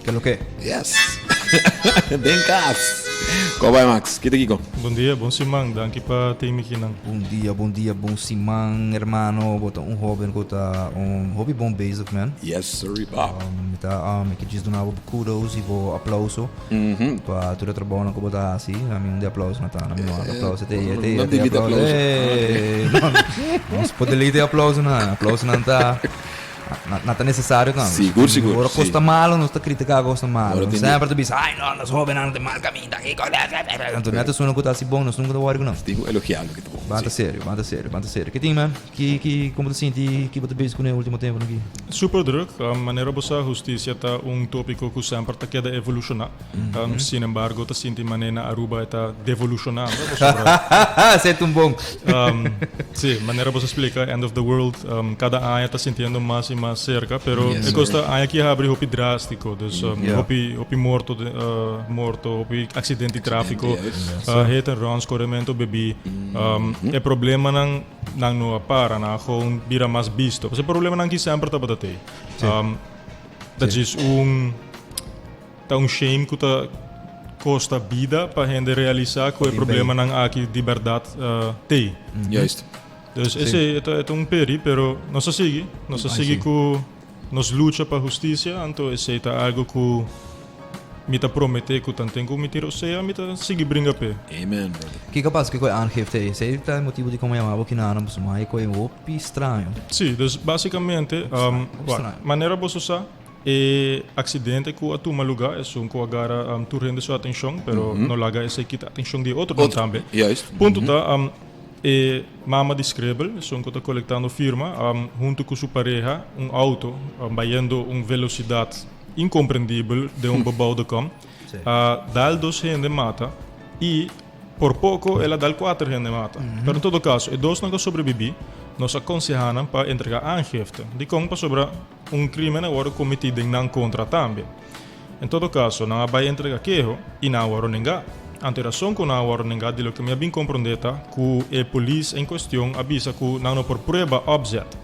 ¿Qué es lo que? Yes. Denkas. Como vai, Max? Kita Kiko? Bom dia, bom simang. Danke pa Timi Kinang. Bom dia, bom simang, hermano. Bota hobby, bota hobby bom bezig, man. Yes, sir, Bob. Ik diz do nabo kudos e vou aplauso. Para todo o trabalho que botar assim, a mim de aplauso não tá, não aplauso Não divide aplauso. Não se pode ler de aplauso não tá. Não tá necessário, não. Seguro. Agora custa malo, não está criticando, custa malo. Agora tem Sempre tu diz, ai não, nós jovens não tem mal caminho daqui. Então não é tu suena que tá assim bom, nós nunca worry não. Digo elogiado que tu bom. Bata sério. Que tem, man? Como tu sente que você fez com o último tempo aqui? Super druk. Maneira bossa justiça tá tópico que sempre tá queda evolucionar. Sin embargo, tá senti maneira Aruba tá devolucionando. Sente bom. Sim, maneira bossa explica end of the world. Cada ano tá sentindo mais e mais cerca, pero costa aqui abre hopi drástico, dus hopi morto, hopi acidente de tráfico, hit and run, escorrimento bebi. É problema não no para, na gewoon vira mais visto. Mas o problema não que sempre tá batatei. Dat is shame que tá costa vida para gente realizar que o problema não aqui de verdade tem. Juist. Dus esse é peri, pero nós sigue que nós luta para justiça, então esse é algo que me tá promete que tanto que me tiro seja, me tá sigue brinca pé. Amen, brother. Que capaz que aangifte aí? Sei que tá motivo de como chamava que não mas mais que é estranho. Sim, dus basicamente, maneira você usar acidente que a toma lugar, é um que agora tu rende sua atenção, pero não larga esse que tá atenção de outro também. Juist. Ponto tá mama descreve, son que está colectando firma, junto com sua pareja, auto, vaindo velocidade incompreendível de bebaude cam, dá dois gente mata e por pouco ela dá quatro gente mata. Pero em todo caso, e dois não sobrevivi, nós aconselhamos para entregar aangifte, de como para sobre crime agora cometido em não contra também. Em todo caso, não vai entregar queijo e não agora ninguém. Ante razão que não agora ninguém, de lo que me bem compreendeta, que a polícia em questão avisa que não por prova objeto.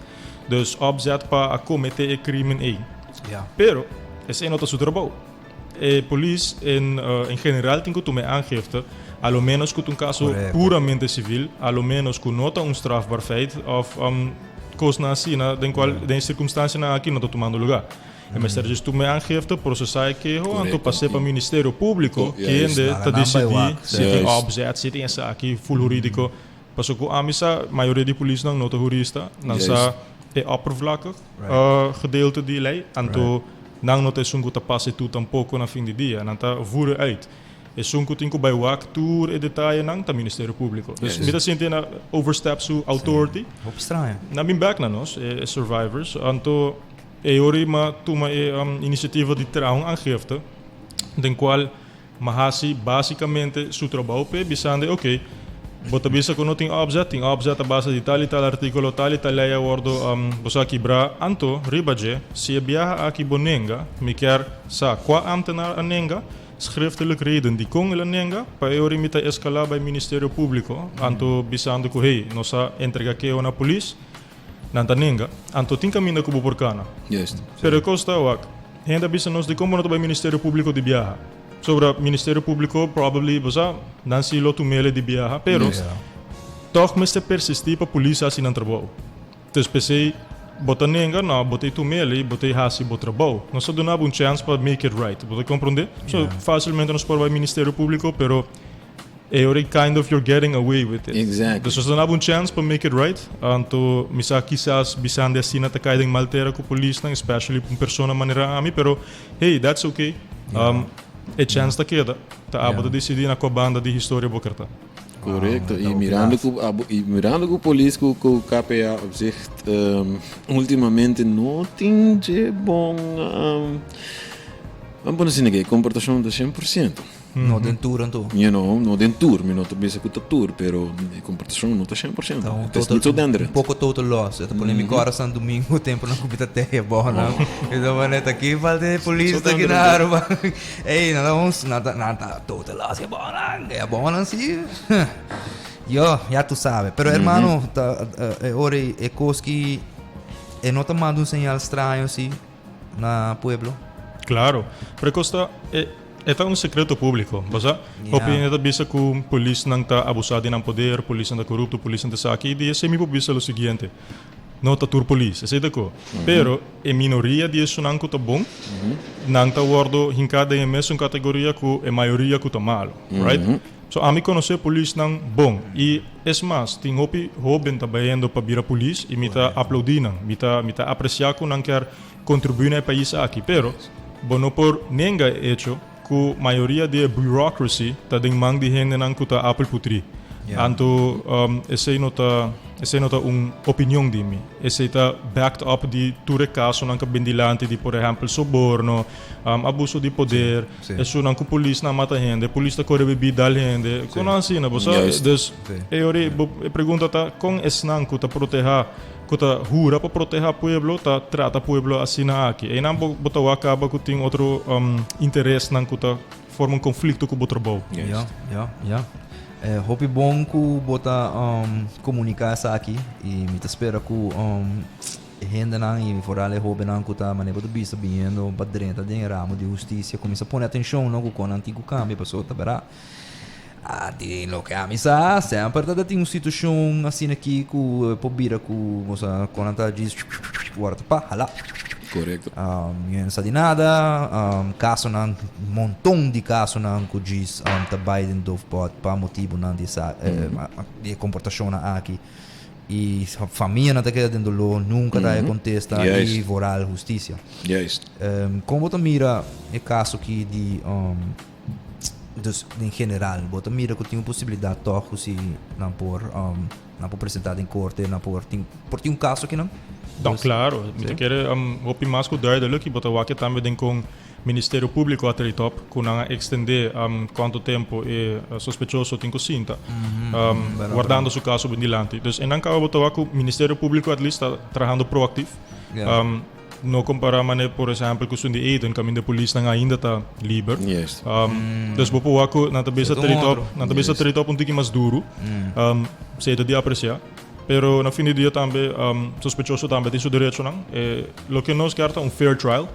Dus objeto para cometer o crime aí. Pero, esse não está seu trabalho. A polícia, em geral, tem que tomar aangifte, a lo menos que um caso puramente civil, a lo menos que não está strafbaar feit, of coisa assim, em qual, em circunstância, aqui não está tomando lugar. Mas se tu me aangifte, processar que eu passei para o Ministério Público, que ainda está decidir se tem objeto, se tem essa aqui, full jurídico. Porque a maioria de polícia não é jurista, não é oppervlakkig gedeelte de lei, então não tem zo'n que passe tu tampouco na fim de dia, não está voeren uit. É zo'n que tem que bij wak tour e detalhe não tá Ministério Público. Dus me dá sentindo na overstep su authority. Op estranho. Na bem back na nós, survivors, então ori ma toma iniciativa de tirar aangifte, den qual mahasi basicamente su trabalho pe bisande ok, bota bisa que não tem objeto a base de tal e tal artículo, tal e tal lei acordo bosa quebra, anto ribaje, se viaja aqui bonenga, me quer sa qua ambtenaar anenga, schriftelijk reden die kon el anenga, pa ori mita escalar bij Ministério Público, anto bisande que hey, nossa entrega que na polícia nanta ninga, anto tem caminho que por cana. Juist. Pero costa wak, ainda bisa nos de como não vai Ministério Público de viaja. Sobre o Ministério Público, probably, bosa, não se lo tumele de viaja, pero toch me persistir para a polícia assim não trabalho. Então, pensei, bota ninga, não, botei tumele, botei hasi, botei trabalho. Nós só donava chance para make it right. Você compreende? So, facilmente nós podemos Ministério Público, pero already kind of you're getting away with it. Exactly. Dus we hebben een chance to make it right. Anto misa quizás bisande assim na takai ding maltera com polícia, especially com persona maneira a mim, pero hey, that's okay. É chance da queda. Tá aba de decidir na banda de história bokerta. Correcto. E mirando que o polícia, que o KPA op zich ultimamente não tem de bom vamos dizer que comportação de 100%. No dentura então. No dentura, não estou pensando que tour, pero a comportação não está 100%. Então, é muito dentro. Pouco total loss. Então, por exemplo, coração domingo, o tempo não comita terra, bom, não. Então, mas aqui falta polícia aqui na área. Ei, nada total loss, é bom, não sim. Já tu sabe. Pero, hermano, ora é coisa que não está mandando sinal estranho, assim, na pueblo. Claro, precosta é um secreto público, basta? Hopi neta bisa com polícia não tá abusado ng poder, polícia não tá corrupto, polícia não tá sa aqui, e semi bisa lo seguinte. Não tá tur polícia, sei dako. Pero a minoria disso não tá bom, não tá wordo hincada em mesma categoria que a maioria que tá malo, right? So a mim conhecer polícia não bom e mais, tem hopi hoben tá baiando para vir a polícia e me tá aplaudindo, me tá apreciar que não quer contribuir no país aqui, pero bono por nenga hecho que a maioria da bureaucracy tá den mang de gente não que tá apel putri. Anto esse nota opinião de mim. Esse está backed up de ture caso não bendilante de, por exemplo, soborno, abuso de poder. Isso não que a polícia não mata gente, a polícia corre bebida da gente. Como assim, não? Dus eu pergunto tá com esse não que tá proteger, que tá jura para proteger o povo, tá trata o povo assim aqui. E não botar acaba que tem outro interesse não que tá forma conflito com o outro povo. Hope bom que bota comunicar essa aqui e me espera que gente não e fora hope não que tá maneira do bicho vindo para dentro de ramo de justiça começa a pôr atenção não com o antigo cambio pessoa tá verá de lo que a mim sa sempre tá tem uma situação assim aqui que pobira que moça quando tá diz guarda pa hala. Correcto. Não sabe nada, caso não, montão de casos não que diz tá Biden do para motivo não de comportação aqui e a família não está querendo lo nunca tá contesta e voral justiça. Como você mira o caso aqui de em geral, você mira que tem uma possibilidade de se não por apresentar em corte, não por tem um caso aqui não? Então, claro, me quer hopi mais cuidar de que botar o que também com Ministério Público até o top, que não extender quanto tempo é sospechoso tem que sinta, guardando seu caso bem dilante. Então, em não caso botar o Ministério Público at least está trabalhando proativo. Não comparar maneira, por exemplo, que o de Eden, caminho da polícia ainda está livre. Então, botar o que não está top um pouquinho mais duro, se é de apreciar. Pero na fim do dia também sospechoso também tem seu direito não lo que nós queremos fair trial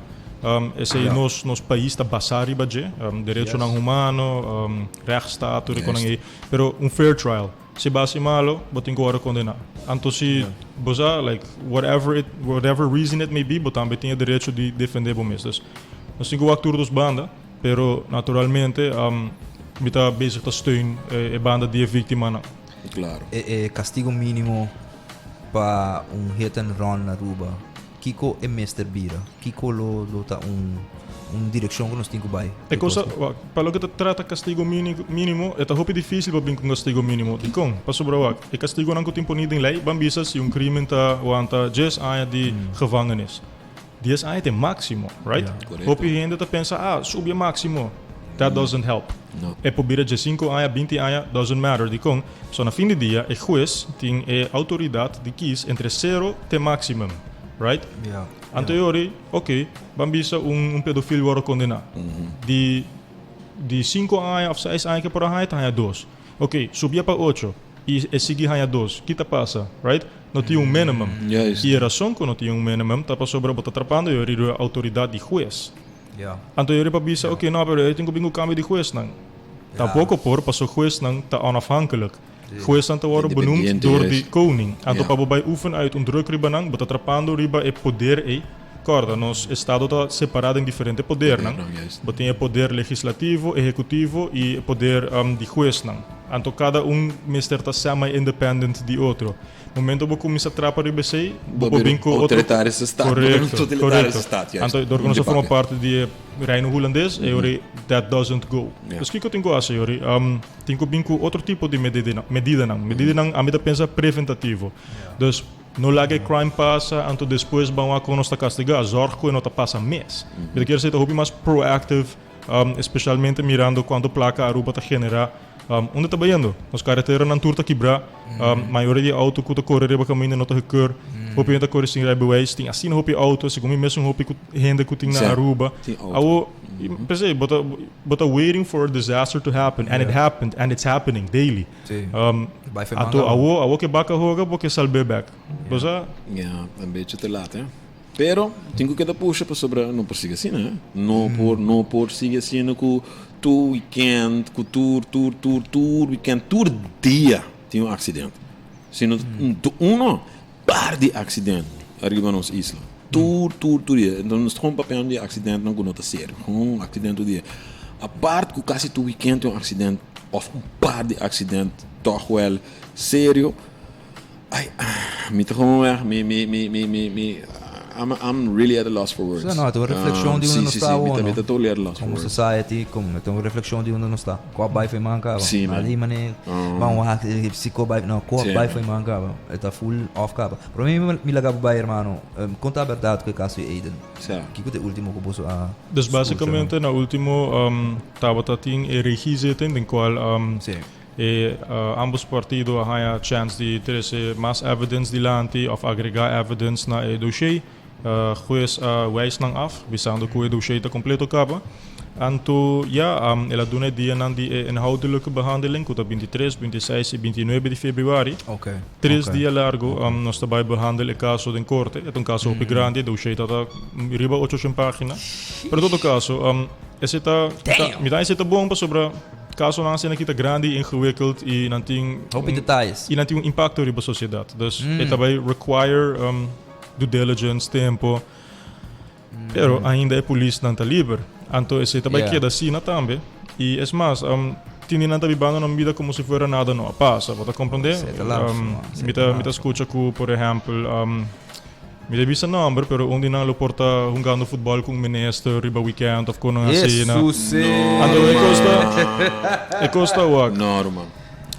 esse nos país está basado em badge direito não humano rechtsstaat aí pero fair trial se base malo botem agora condenar então se boza like whatever reason it may be botam também tem direito de defender bom mesmo nós temos o actor dos banda pero naturalmente me está bezig te steun banda die vítima não. Claro. Castigo mínimo para hit and run na Aruba. Kiko é Mr. Bira. Kiko lo tá direção que nós temos que vai. É coisa, para o que trata castigo mínimo, é muito difícil para vir com castigo mínimo. De com, para sobrar o castigo não tem punido em lei, bambisa se crime está aguanta 10 anos de gevangenis. 10 anos é máximo, right? Hopi gente tá pensa, subi máximo. That doesn't help. No. É pobira de 5 anos, 20 anos, doesn't matter. De com, so na fim do dia, o juiz tem a autoridade de quis entre 0 e máximo, right? Anteriori, ok, bambisa pedofilo agora condenar. De 5 anos ou 6 anos que por aí tá 2. Ok, subia para 8 e seguir a 2. O que tá passa, right? Não tinha minimum. E a razão que não tinha minimum, tá para sobre botar atrapando e a autoridade de juiz. Então eu para bisa, ok, não, pero eu tenho que cambio de juiz não. Tampouco por passo juiz não tá onafhankelijk. Juiz não tá worden benoemd door de koning. Então para bij oefen uit druk riba não, botar atrapando riba é poder Corda, nos estado está separado em diferente poder não. Tem poder legislativo, executivo e poder de juiz não. Então cada mister está semi independent de outro. Momento que começa a trapar riba sei, o autoritário estado, correto. Então, door nós forma parte de reino holandês, that doesn't go. Dus que eu tenho que fazer, tenho que vir com outro tipo de medida não. Medida não, a medida pensa preventativo. Dus não lage crime passa, então depois vão a nós castigar, zorg que não tá passa mês. Eu quero ser mais proactive, especialmente mirando quando placa Aruba tá generar. Onde está baiando? Os carreteras não turta quebrar, maioria de auto que corre riba caminho não está recur. Hopi ainda corre sem rijbewijs, tem assim hopi auto, se como mesmo hopi gente que tem na Aruba. Awo, pensei, but waiting for a disaster to happen, and it happened, and it's happening daily. Awo que baka hoga porque salbe back. Bosa? Ja, een beetje te laat, hè? Pero, tenho que dar puxa para sobre, não por seguir assim, né? Não por seguir assim, com tu weekend, com tour, weekend, tour dia, tem acidente. Sino, par de acidente, arriba nos isla. Tour dia. Então, nós estamos papel de acidente, não conota sério. Acidente do dia. A parte que quase tu weekend tem acidente, of par de acidente, toch wel sério. Ai, me gewoon weg, I'm really at a loss for words. Sim, não, é uma reflexão de onde não está o ano. Totally at a loss for como words. society, como é uma reflexão de onde não está. Qual vai foi mancava. Sim, ali mané, vamos lá, se qual vai, não, qual vai foi mancava. Está full off capa. Para mim me lagava vai, irmão. Conta a verdade que caso Aiden. Que que é o último que você a. Dus basicamente na último estava tating e regizeten den qual Sim. ambos partidos haben a chance de ter mais evidence dilante of agregar evidence na dossier. Juez wijst nang af, visando que o dossiê está completo acaba. Anto, ela dona dia nan die inhoudelijke behandeling, que 23, 26 e 29 de februari. Ok. 3 dias largo, nós também behandelen o caso em corte. É caso op grande, dossiê está riba 800 páginas. Pero todo caso, esse tá, me dá esse tá bom para sobre caso não seja que tá grande, ingewikkeld e não tem detalhes. E não tem impacto riba sociedade. Dus é também require due diligence, tempo. Pero ainda é polícia não está livre. Então esse também queda assim também. E é mais, tinha não tá vivendo na vida como se fosse nada não passa. Você compreende? Me tá escuta que, por exemplo, me deve ser número, pero onde não porta jogando futebol com o ministro riba weekend of coisa assim. Jesus. Então custa o Normal.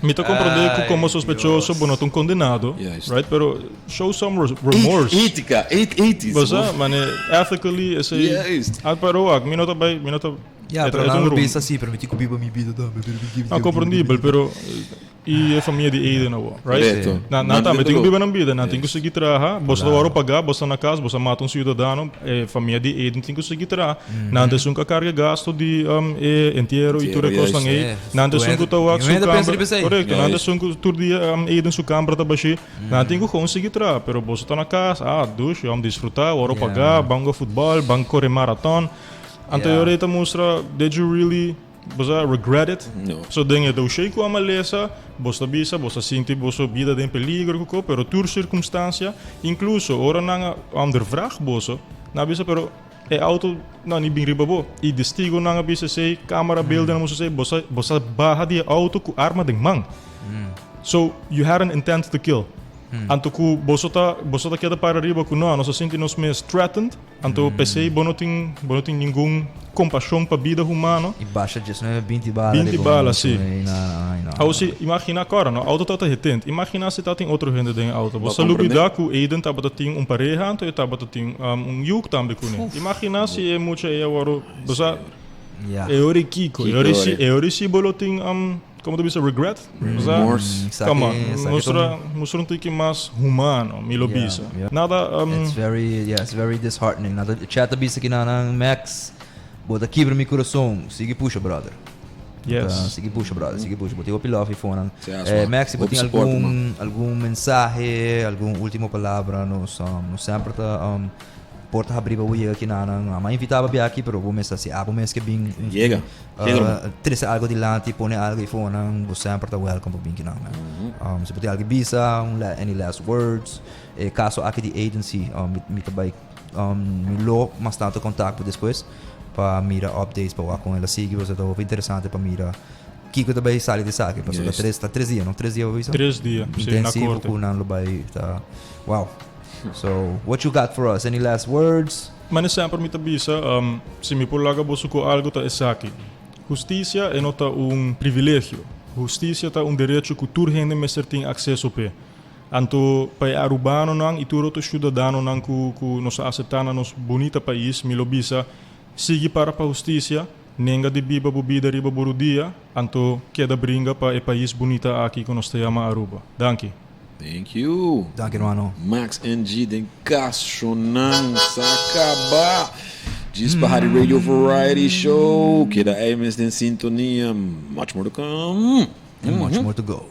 Me tá compreender que como sospechoso, não tão condenado, right? Pero show some remorse. Ética. Mas ethically, esse. Pero me nota bem, me nota. Pero não pensa assim, permitir que eu viva minha vida, não compreendível, pero e a família de Aiden não, right? Não também tem que viver na vida, não tem que conseguir trabalhar, você vai pagar, você na casa, você mata cidadão, a família de Aiden tem que conseguir trabalhar. Não tem que carga gasto de enterro e tudo coisa aí. Não tem que estar o seu câmara, correto? Não tem que todo dia Aiden sua câmara tá baixo. Não tem que conseguir trabalhar, pero você está na casa, ducha, vamos desfrutar, vamos pagar, vamos futebol, vamos correr maratón. Anteriormente mostra, did you really regret it? No. So dingen do shake com a maleza, você bisa, você sente você vida em peligro, pero tur circunstância, incluso ora nanga ander vraag você, na bisa pero é auto não ni bem ribabo. E destigo nanga bisa sei câmera beelden não sei você barra de auto com arma de mão. So you had an intent to kill. Anto ku bosota queda para arriba ku não, nós sentimos mais threatened. Anto pensei bonotin nenhum compaixão para vida humana. E baixa disso, né? 20 balas. 20 balas, sim. Não. Se imagina agora, no auto tá retente. Imagina se tá tem outro gente dentro do auto. Você lubida ku Aiden tá tem pareja, anto tá tem juk também ku né. Imagina se é muito agora, você é ori kiko, é ori se bolotin como tu bisa regret? Remorse. Come on, mostra um tique mais humano, milo bisa. Nada. It's very disheartening. Nada chat bisa que na Max, bota quebra meu coração, sigue puxa brother. Yes. Sigue puxa brother, sigue puxa. Botei o piloto e fone. Max, se tem algum mensagem, alguma última palavra, nós sempre porta abrir o ia aqui na mas invitava bem aqui pero vou mesmo assim vou mesmo que bem ter algo de lá tipo né algo e fone você sempre tá welcome para bem aqui não se pode algo bisa any last words caso aqui de agency me também me lo mais tanto contato depois para mira updates para com ela seguir você tá interessante para mira Kiko também sai de saque passou 3 dias não 3 dias eu 3 dias intensivo com não vai tá wow. So, what you got for us? Any last words? Mas sempre me tabisa, se me pulaga bosu com algo tá essa aqui. Justiça é nota privilégio. Justiça tá direito que tur gente mesmo tem acesso pe. Anto pai arubano nang ituro to cidadano nang ku nos aceitana nos bonita país, me lobisa sigue para justiça. Nenga de biba bubida riba burudia, anto queda bringa para país bonita aqui que nós te chama Aruba. Danke. Thank you. Danke, hermano. Max NG, den Cachonan Sakaba. Diz para Harry Radio Variety Show. Que da AMS den Sintonia. Much more to come. And much more to go.